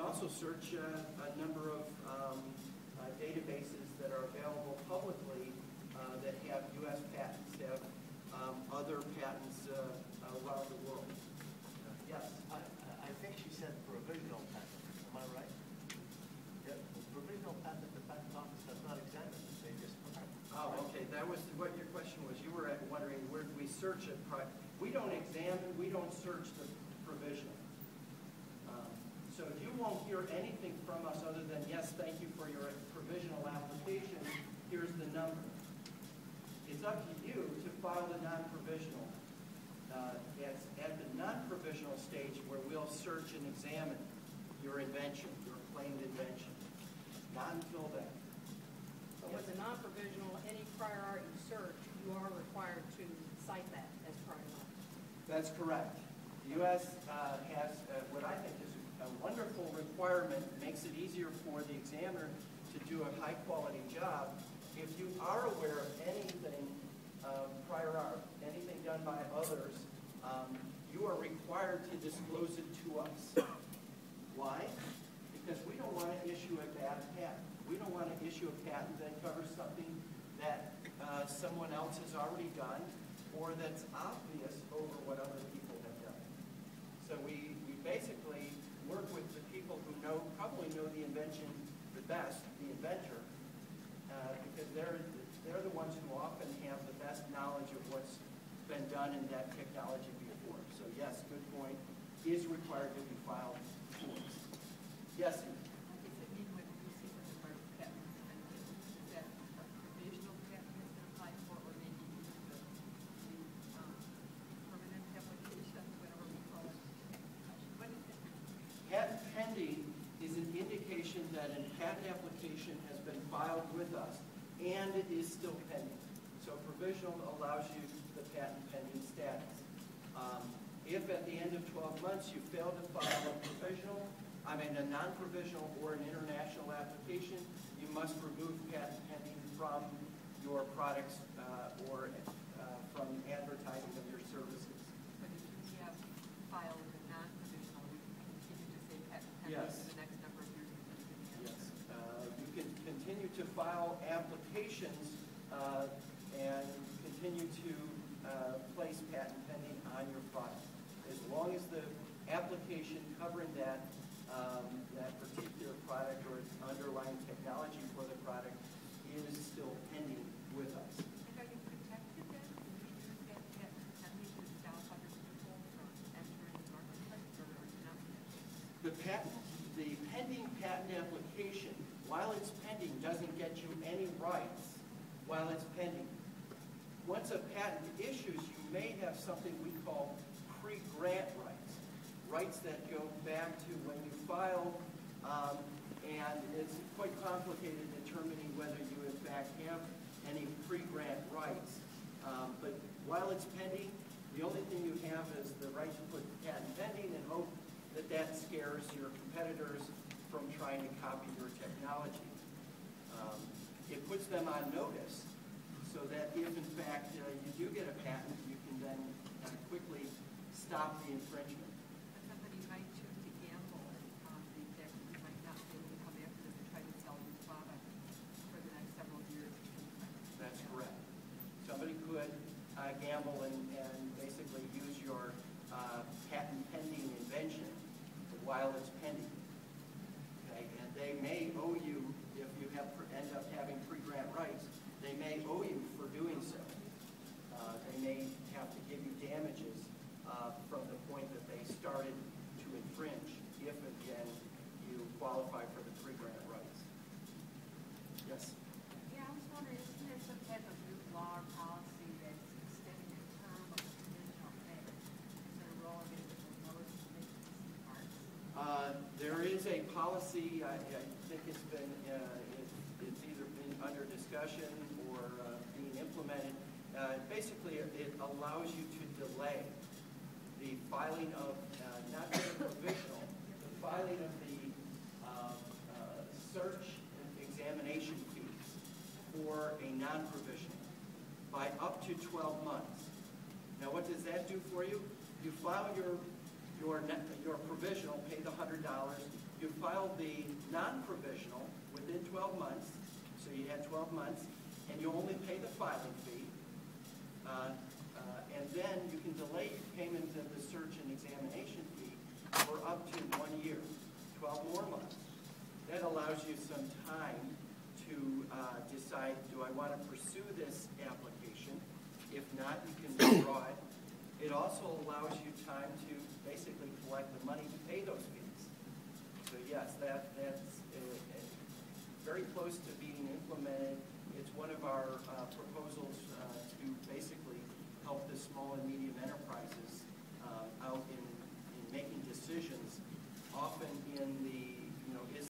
also search a number of databases that are available publicly that have U.S. patents, have other patents around the world. Yes? I think she said provisional patent. Am I right? Yeah. Provisional patent, the patent office does not examine. They just. Oh, okay. That was what your question was. You were wondering where do we search it? We don't examine. We don't search the provisional. So you won't hear anything from us other than, yes, thank you for your provisional application. Here's the number. It's up to you to file the non-provisional. It's at the non-provisional stage where we'll search and examine your invention, your claimed invention. Not until then. So with the non-provisional, any prior art you search, you are required to cite that as prior art. That's correct. The U.S. has what I think is a wonderful requirement, makes it easier for the examiner to do a high-quality job. If you are aware of anything prior art, anything done by others, you are required to disclose it to us. Why? Because we don't want to issue a bad patent. We don't want to issue a patent that covers something that someone else has already done or that's obvious over what other people have done. So we basically work with the people who probably know the invention the best, the inventor, because they're the ones who often have the best knowledge of what's been done in that technology before. So yes, good point, is required to be filed for us. Yes? Does it mean when you see the word patent, that a provisional patent has been applied for, or maybe the permanent application, whatever we call it? What is it? Patent pending is an indication that a patent application has been filed with us and it is still pending. So provisional allows you the patent pending status. If at the end of 12 months you fail to file a non-provisional or an international application, you must remove patent pending from your products or from advertising of your services. But if you have filed a non-provisional, you can continue to say patent pending Yes. for the next number of years. Yes. You can continue to file applications and continue to place patent pending on your product. As long as the application covering that particular product or its underlying technology for the product is still pending with us. And are you protected then? Do you use that patent pending to stop other people from entering the marketplace, or are you not protected? The pending patent application, while it's pending, doesn't get you any rights while it's pending. Once a patent issues, you may have something we call pre-grant rights, rights that go back to when you filed, and it's quite complicated determining whether you in fact have any pre-grant rights. But while it's pending, the only thing you have is the right to put patent pending and hope that that scares your competitors from trying to copy your technology. It puts them on notice so that if in fact you do get a patent, you can then quickly stop the infringement. But somebody might choose to gamble on the fact that you might not be able to come after them and try to sell your product for the next several years. That's correct. Somebody could gamble and basically use your patent pending invention while it's pending. Okay? And they may owe you, if you end up having pre-grant rights, they may owe you for doing so. They may have to give you damages from the point that they started to infringe, if again you qualify for the pre-grant rights. Yes? Yeah, I was wondering, isn't there some type of new law or policy that's extending the term of provisional patent instead of rolling it into the notice to make these parts? There is a policy, I think it's been, it's either been under discussion or being implemented. Basically, it allows you to delay the filing of, not just provisional, the filing of the search and examination fees for a non-provisional by up to 12 months. Now, what does that do for you? You file your provisional, pay the $100, You filed the non-provisional within 12 months, so you had 12 months, and you only pay the filing fee. And then you can delay payment of the search and examination fee for up to 1 year, 12 more months. That allows you some time to decide, do I want to pursue this application? If not, you can withdraw it. It also allows you time to basically collect the money to pay those fees. So yes, that's very close to being implemented. It's one of our proposals to basically help the small and medium enterprises out in making decisions. Often